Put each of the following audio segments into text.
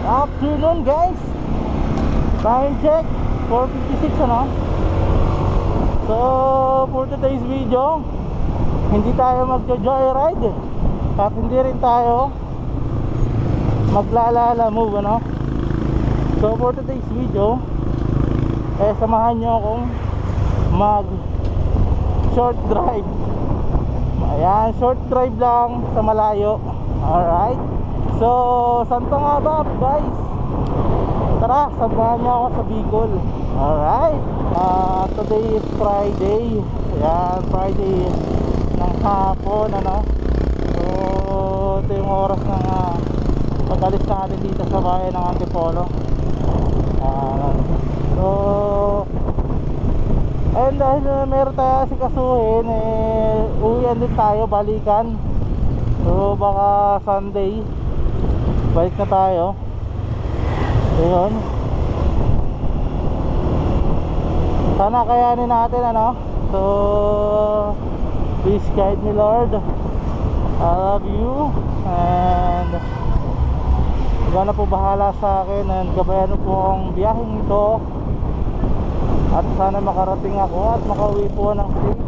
afternoon guys. Time check 4:56 ano. So for today's video, hindi tayo magjo-joyride at hindi rin tayo maglalala move ano. So for today's video, samahan nyo akong mag short drive. Ayan, short drive lang sa malayo. Alright. So saan pa nga ba guys? Tara, samahan nyo ako sa Bicol. Alright. Today is Friday. Ayan, Friday ng hapon ano. So ito yung oras ng pag-alis natin dito sa bayan ng Antipolo. So ayun, dahil meron tayo sikasuhin, uwian din tayo, balikan. So baka Sunday balik na tayo. Ayun, sana kayanin natin ano. So please guide me Lord, I love you, and ikaw na po bahala sa akin, and gabayan po ang biyaheng ito, at sana makarating ako at makauwi po ng safe.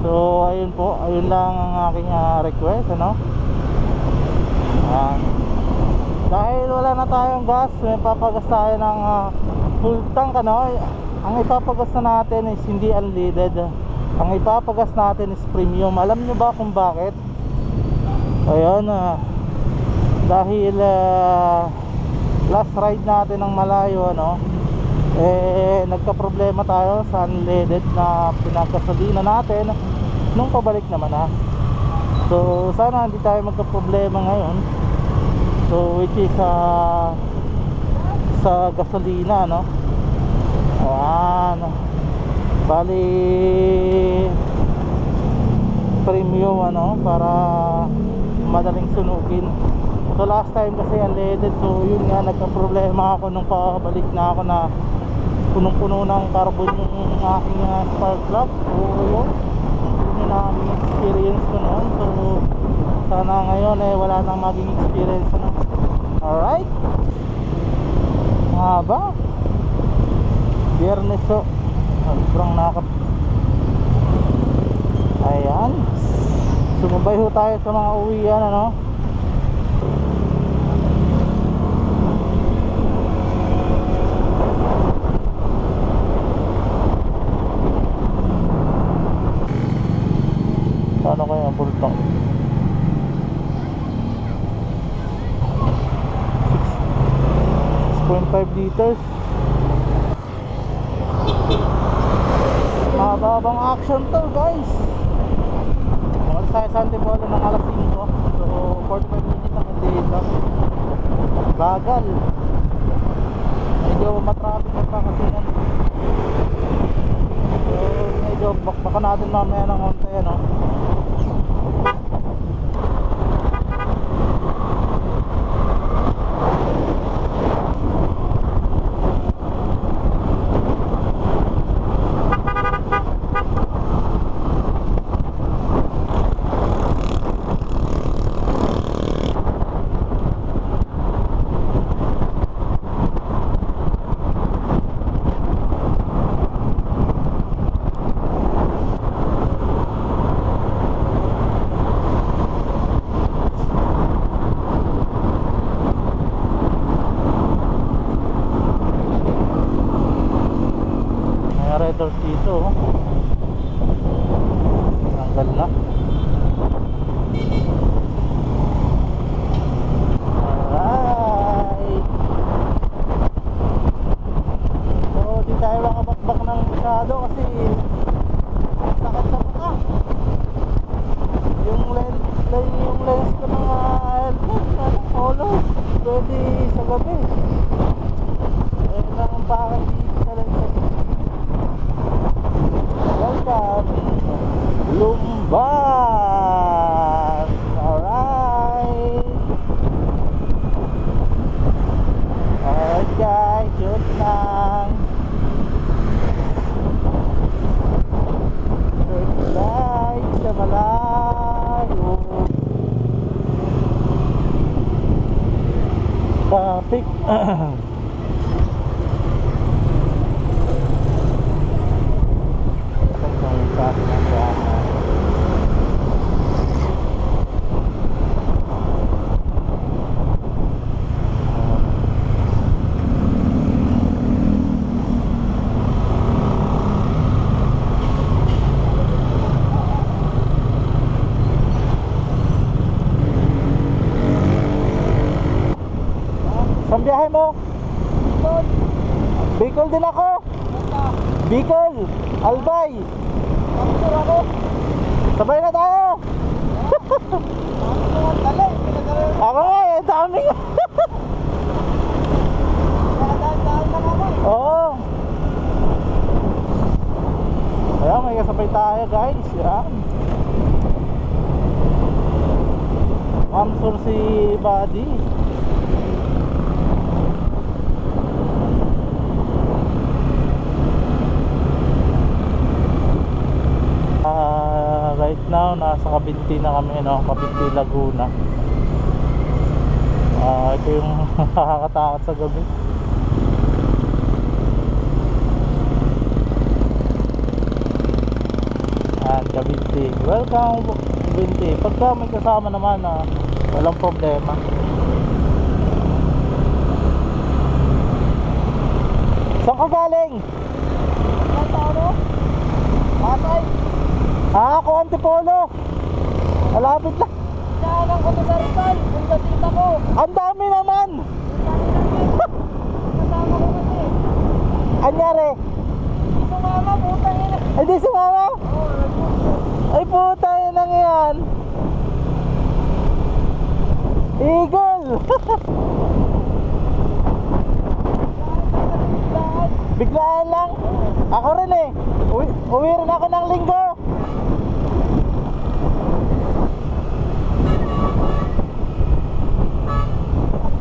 So ayun po, ayun lang ang aking request ano. Dahil wala na tayong gas, may papagas tayo ng full tank ano. Ang ipapagas na natin is hindi unleaded, ang ipapagas natin is premium. Alam nyo ba kung bakit? Ayun, dahil last ride natin ng malayo ano, nagka-problema tayo sa unleaded na pinagkasalina natin nung pabalik naman So sana hindi tayo magka-problema ngayon. So which is sa gasolina no. Ayan, bali premium ano, para madaling sunugin. So last time kasi unleaded, so yun nga, nagka-problema ako nung pabalik na ako na punong-puno ng carbon yung aking spark plug. So yun yung aming experience ko noon. So sana ngayon wala nang maging experience ano. Alright, haba Biyernes so sobrang nakap. Ayan, sumabay ho tayo sa mga uwian ano. Ano kaya ang bultong? 6.5 liters. Mababang action to guys. Umalis tayo sa Antipolo ng alas 5. So 45 minutes ang dito. Bagal. Medyo matraffic pa kasi yan. So medyo bakbakan natin mamaya ng konti ano. traffic. Saan biyahe mo? Bicol. Bicol din ako. Bicol, Albay. Ako. Sabay na tayo. Ako nga eh, dami nga. Oo. Ayan, may kasabay tayo guys. Yan. Amsur si Buddy. Right now, nasa Kabinti na kami, no? Kabinti, Laguna. Ito yung nakakatakot sa gabi. Kabinti. Welcome, Kabinti. Pagka may kasama naman, walang problema. Saan ka galing? Pasay. Ako Antipolo. Malapit lang. Kailangan ko sa Rizal. Kung sa tita ko. Ang dami naman. Kasama ko kasi. Anyari? Hindi sumama, putang ina. Ay, di sumama? Oo, ay, puta yun ang yan. Eagle. Biglaan lang. Ako rin eh. Uwi rin ako ng linggo.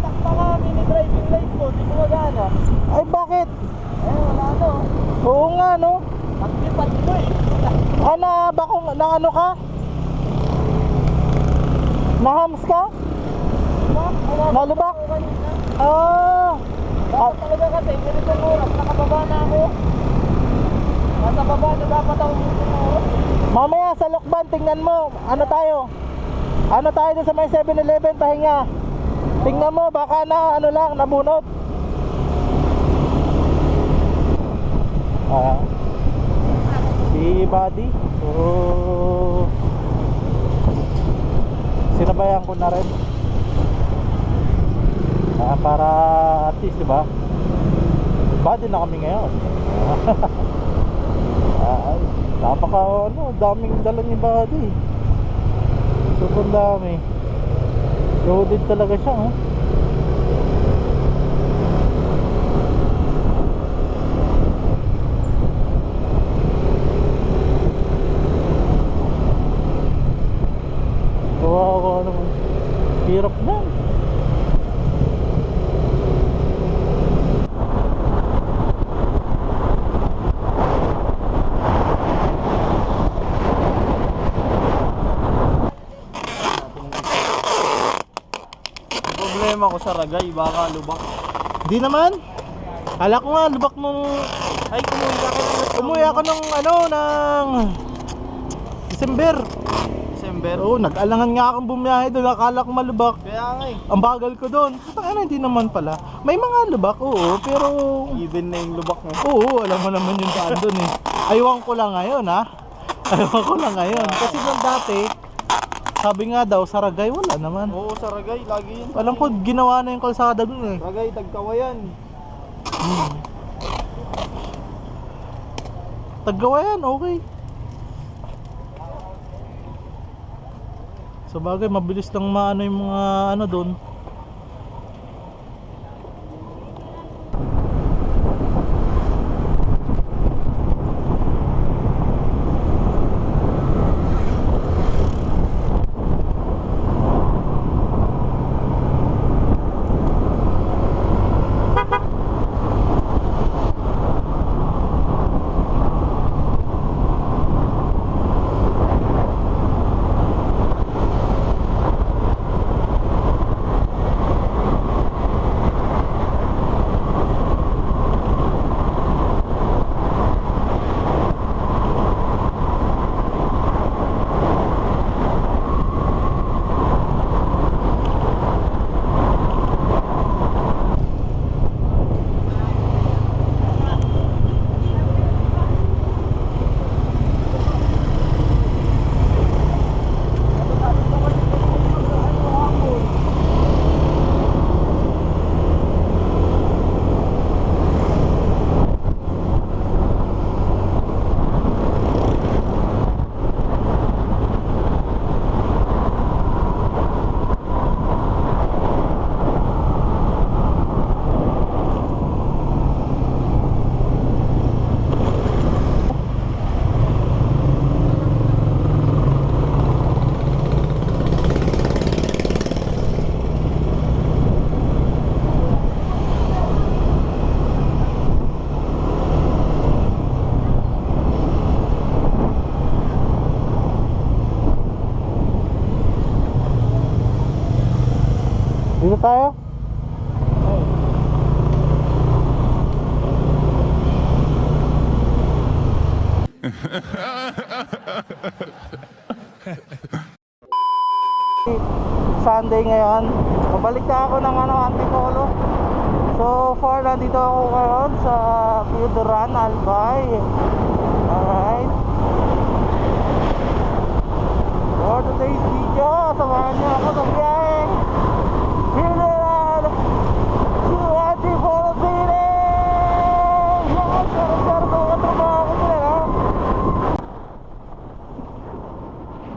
Takta nga, mini driving light ko. Di ko magana. Ay, bakit? Wala no. Oo nga, no? Pagpipat ko eh. Bakong na ano ka? Nahams ka? Nalubak? Dapat talaga kasi, ganitong oras, nakababa na ako. Nasa baba na dapat ako oras. Mamaya sa Lokban, tingnan mo. Ano tayo? Ano tayo doon sa may 7-Eleven, pahinga. Tingnan mo, baka na ano lang, nabunot. Si Buddy. So, sinabayan ko na rin. Para at least, diba? Buddy na kami ngayon. Ay, napaka daming dala ni Buddy. Sobrang dami. Loaded talaga siya, ha? Kawawa naman. Hirap na. Problema ko sa Ragay, baka lubak. Di naman. Kala ko nga lubak nung Ay, umuwi ako ng ng December. Oo, nag-alangan nga akong bumiyahe doon. Akala ko malubak. kaya nga eh. Ang bagal ko doon. Hindi naman pala. May mga lubak, oo. Pero Even na yung lubak mo. oo, alam mo naman yung daan doon eh. Aywan ko lang ngayon, ha. Aywan ko lang ngayon. Kasi nung dati, sabi nga daw, sa Ragay, wala naman. Oo, sa Ragay, lagi yun. Alam ko, ginawa na yung kalsada doon eh. Ragay, Tagkawayan. Taggawayan, okay. Sa bagay, mabilis lang maano yung mga ano doon. Dito tayo. Sunday ngayon. Pabalik na ako ng Antipolo. So far nandito ako ngayon sa Piuderan, Albay. Alright. For today's video, samahan niyo ako sa biyahe. Piuderan to Antipolo City! Yan! Sarap-sarap ang katrabaho ko sila, ha?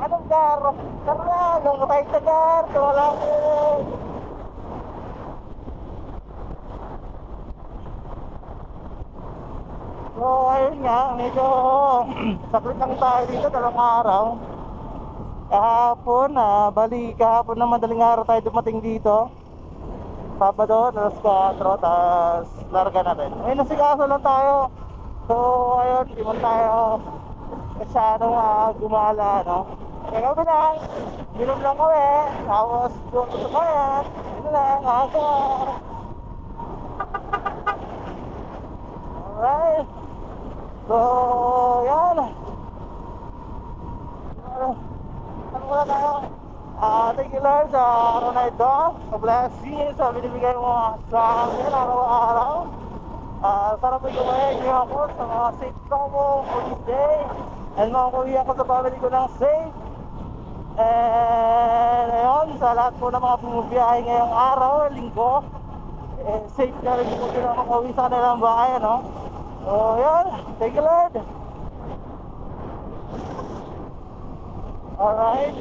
Anong gar? Tara! Anong tayo sa gar? Wala ko! So ayun nga, medyo saklit lang tayo dito, 2 araw. Kahapon, kahapon na madaling araw tayo dumating dito. Sabado, alas 4, tapos larga na rin. May nasikaso lang tayo. So ayun, di man tayo masyadong gumala, no? Kaya kami lang, binom lang kami. Tapos doon sa bayan, yun lang, aga. Alright. So, yan. Ano muna tayo? Thank you Lord sa araw na ito. Blessing sa binibigay mo sa akin araw-araw. Sana po gawin niyo ako sa mga safe mo for this day. And makukuha ako sa family ko ng safe. And ayun, sa lahat po ng mga bumubiyahe ngayong araw, linggo, safe na rin po sila makauwi sa kanilang bahay, no? So yun, thank you Lord. Alright.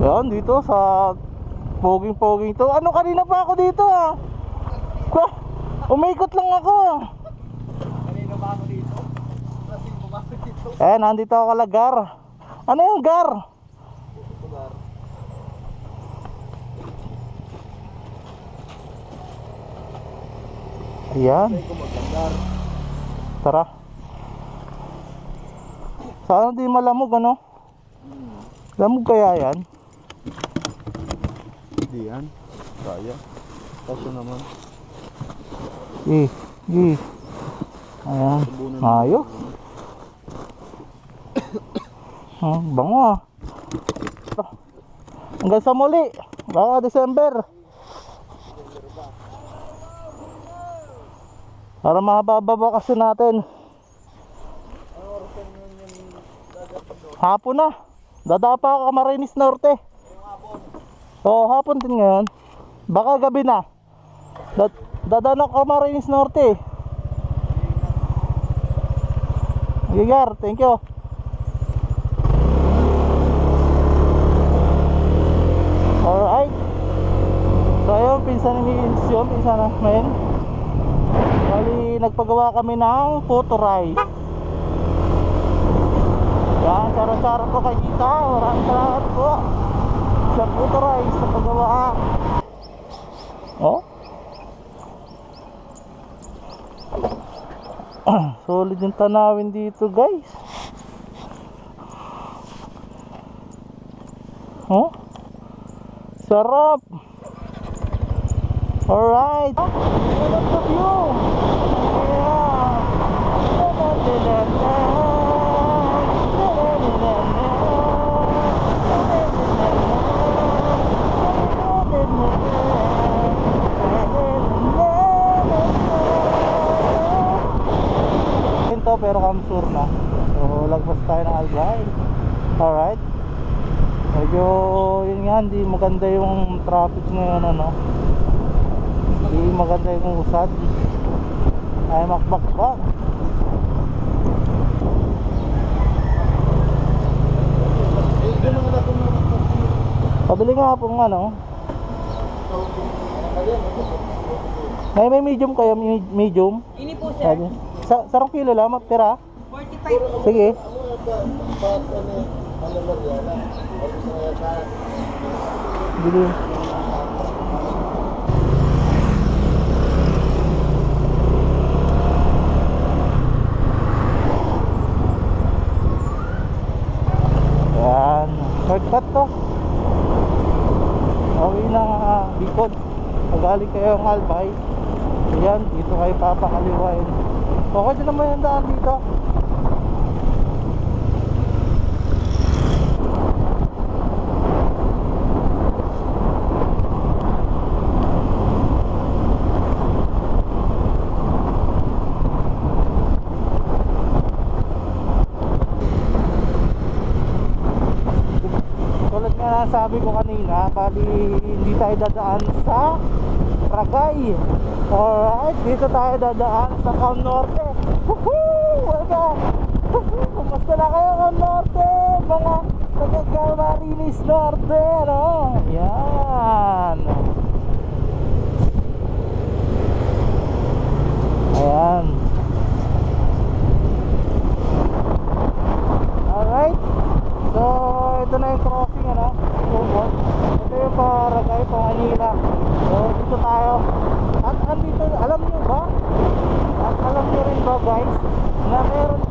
Yan, dito sa poging-poging to. Ano, kanina pa ako dito, ah. Umikot lang ako. Kanina ba ako dito? Kasi pumasok dito. Nandito ako kalagar. Ano yung gar? Ayan. Tara. Sana di malamog, ano? Lamog kaya yan? Hindi yan. Kaya. Kaso naman. Ayan. Ayos. Bango, ah. Hanggang sa muli. Baka December. Para mababa kasi natin. Hapon na. Dadapa ako Camarines Norte. Oo, hapon din ngayon. Baka gabi na. Dadaan ako Camarines Norte. Gigar, thank you. Alright. So ayun, pinsan ni Vince yun, pinsan namin. Bali, nagpagawa kami ng photo rice. Yan, charot-charot po kay Tita. Maraming salamat po sa photo rice sa paggawa. Oh? Solid yung tanawin dito, guys. Oh? Sarap. Alright. Look at the view. Yeah. Ito pero kamsur na. So lagpas tayo ng Albay. Alright. Medyo yun nga, hindi maganda yung traffic ngayon, ano. Hindi maganda yung usad. Ay makbakbak. Pabili nga po ng ano. May medium kayo, medium. Ini po sir, Sarong kilo lang, pera. 45. Sige. Bili. shortcut to. Uwi ng Bicol. Magaling kayo ng Albay. Ayan, dito kayo papakaliwain. Okay din naman yung daan dito. Tulad nga sabi ko kanina, bali hindi tayo dadaan sa Ragay. Alright, dito tayo dadaan sa Cam Norte. Woohoo! Welcome! Kumusta na kayo Cam Norte? Mga taga-Camarines Norte, ano? Ayan. Ayan. Alright. So, ito na yung crossing, ano? Subot. Ito yung Paragay, Manila. So, dito tayo. At andito, alam nyo ba? At alam nyo rin ba guys, na meron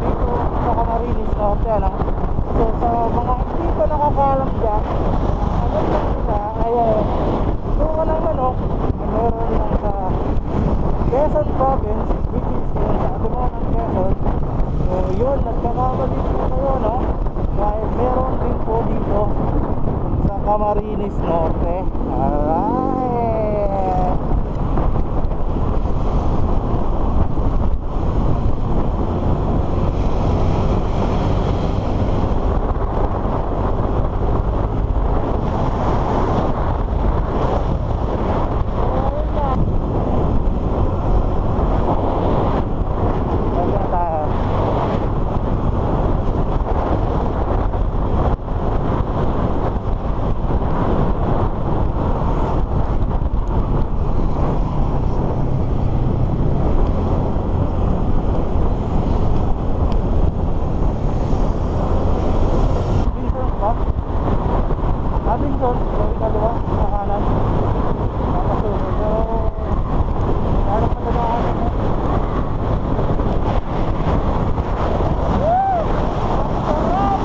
dito sa Camarines Norte, ano? So, sa mga hindi pa nakakalam dyan, alam nyo nila, ay, doon ka ng manok, meron lang sa Quezon Province, which is yun sa Atumo ng Quezon. So yun, nagkakamali po kayo, no? Dahil meron din po dito sa Camarines Norte. Alright. Robinson, gawin kaliwa, sa kanan. Papasunod. So, harap na dadaanan mo. Woo! Ang sarap!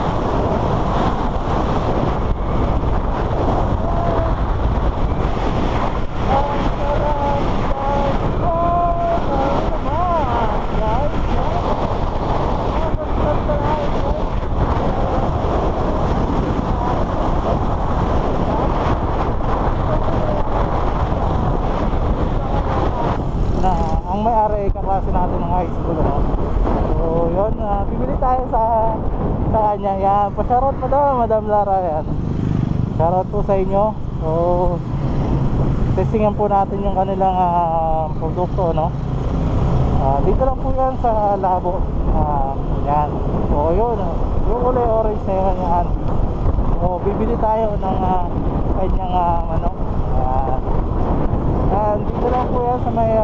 Ang sarap! Guys! Oh! Ano naman? Guys! Ang sarap talaga, guys! Na ang may-ari kaklase natin ng high school, no? So yun, bibili tayo sa kanya. Yan, pa-shoutout Madam Lara. Yan, shoutout po sa inyo. So testingan po natin yung kanilang produkto, no? Dito lang po yan sa Labo. Yan, so yun, yung kulay orange na yun yan. So bibili tayo ng kanyang ano. Dito lang po yan sa may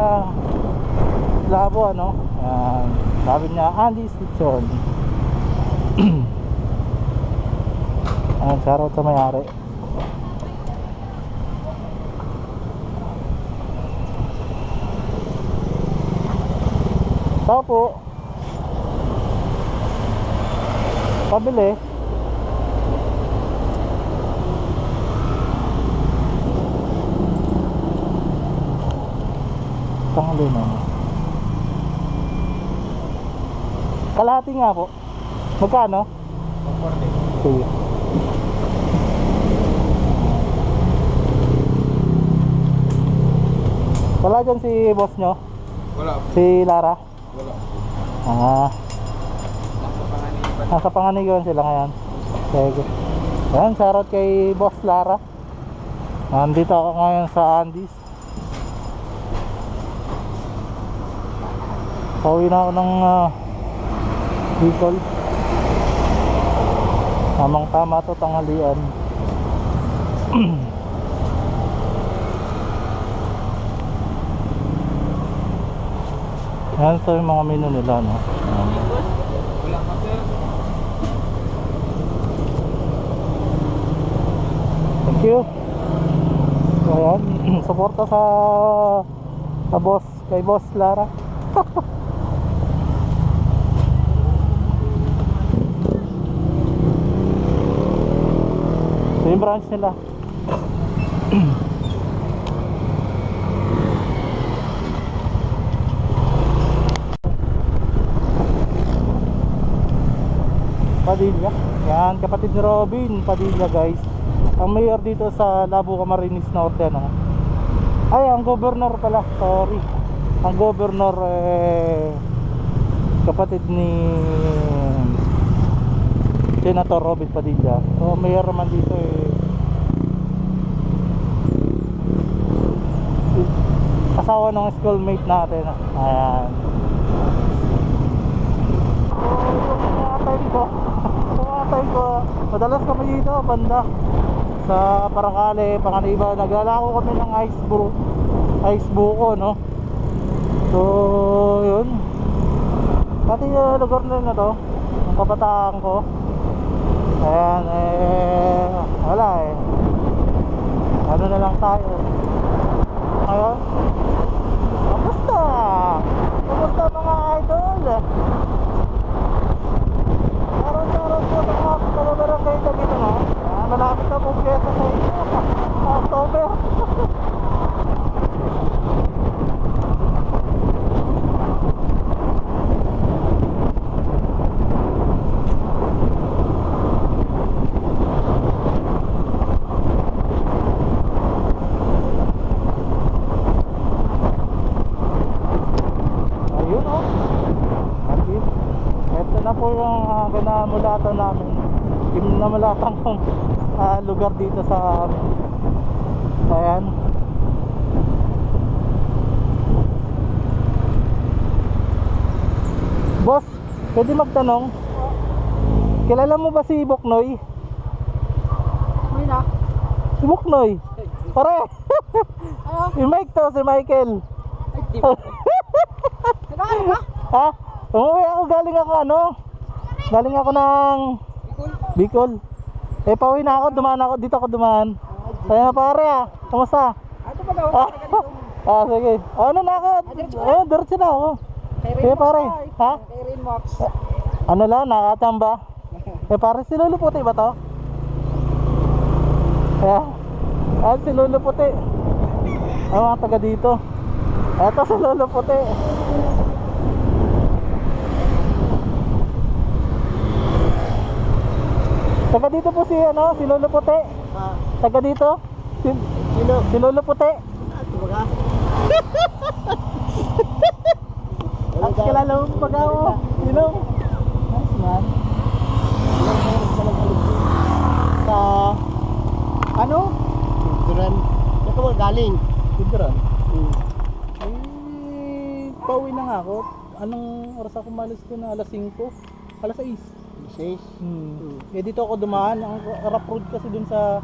Labo, ano. Sabi niya Andy's Kitchen. Shoutout sa may-ari. Tao po. Pabili. Tanghali na. Kalahati nga po. Magkano? 140. Sige. Wala dyan si boss nyo? Wala. Si Lara? Wala. Nasa Panganiban sila ngayon. Sige. Ayan, shoutout kay boss Lara. Nandito ako ngayon sa Andy's. Pauwi na ako ng Bicol. Tamang tama to, tanghalian. Yan, ito yung mga menu nila, no? Wala pa, sir. Thank you. So, ayan, suporta sa boss, kay boss Lara. Yung branch nila. Padilla. Yan, kapatid ni Robin Padilla, guys. Ang mayor dito sa Labo, Camarines Norte, ano? Ay, ang governor pala, sorry. Ang governor kapatid ni Senator Robin Padilla. So, mayor naman dito asawa ng schoolmate natin. Ayan. Time ko, madalas kami dito banda sa Paracale, Panganiban. Naglalako kami ng ice buko, no? So yun, pati lugar na to ng kabataan ko. Ayan, wala ano na lang tayo ngayon. Kamusta mga idol? Araw-araw po ng mga kabarangay na dito, no? Malapit na pong pyesa sa inyo. October. Ayun, oh. Ito na po yung kinamulatan namin. Kinamulatan kong lugar dito sa amin. Ayan. Boss, pwede magtanong? Kilala mo ba si Buknoy? May na. Si Buknoy? Pare! Si Mike to, si Michael. Ay, di ba? Nagkakaroon ba? Ha? Umuwi ako, galing ako ng Bicol. Pauwi na ako, dumaan ako, dito ako dumaan. Kaya pare kamusta? Ito ba daw? Sige. Ano na ako? Diretso na ako. Kaya pare, ha? Kay Rainmax. Ano lang, nakatamba. Pare, si Lolo Puti ba to? Si Lolo Puti. Ang mga taga dito. Eto si Lolo Puti. Taga dito po si Lolo Puti. Taga dito? Si Lolo Puti. Ang kilala mo pag-awo. Sino? Nice man. Sa ano? Duran. Saan ka mo galing? Duran. Pauwi na nga ako. Anong oras ako malis ko na? Alas 5? Alas 6? Dito ako dumaan. Ang rough road kasi dun sa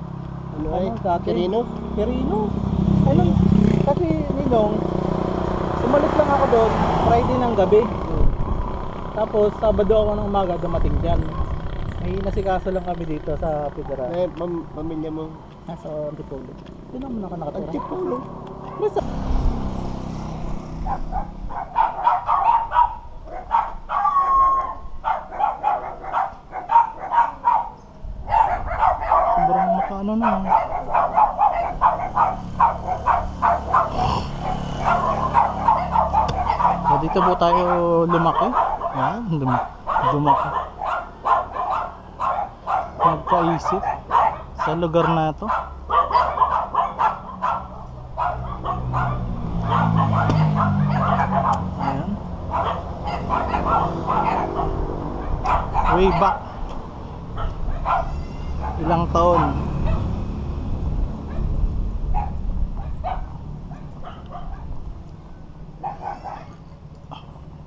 dati. Quirino? Ayun. Kasi Ninong, umalis lang ako doon Friday ng gabi. Tapos Sabado ako ng umaga dumating dyan. May nasikaso lang kami dito sa Federal. Pamilya mo? Nasa Antipolo. Doon naman ako nakatira. Antipolo? Basta sobrang makaano na. So dito po tayo lumaki. Yan, lumaki. Nagkaisip sa lugar na to. Ayan. Way back. Ilang taon.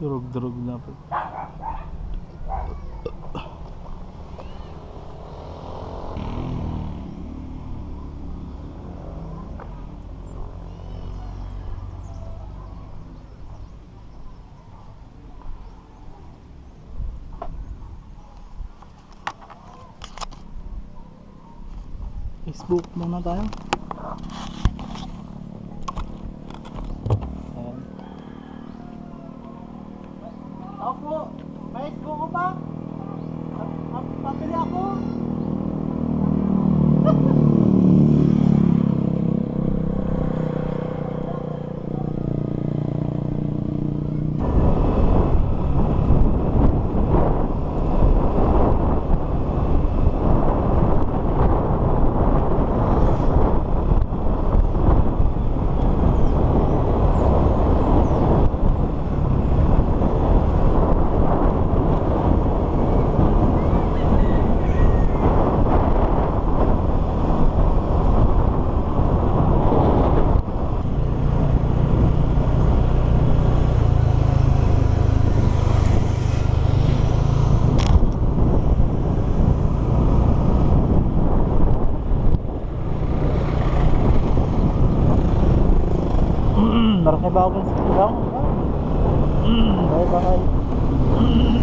Durog-durog na po. Facebook muna tayo. Ayan. Ako, may Facebook ko pa? Papili ako. Meron kayo bagong silang. Bye bye.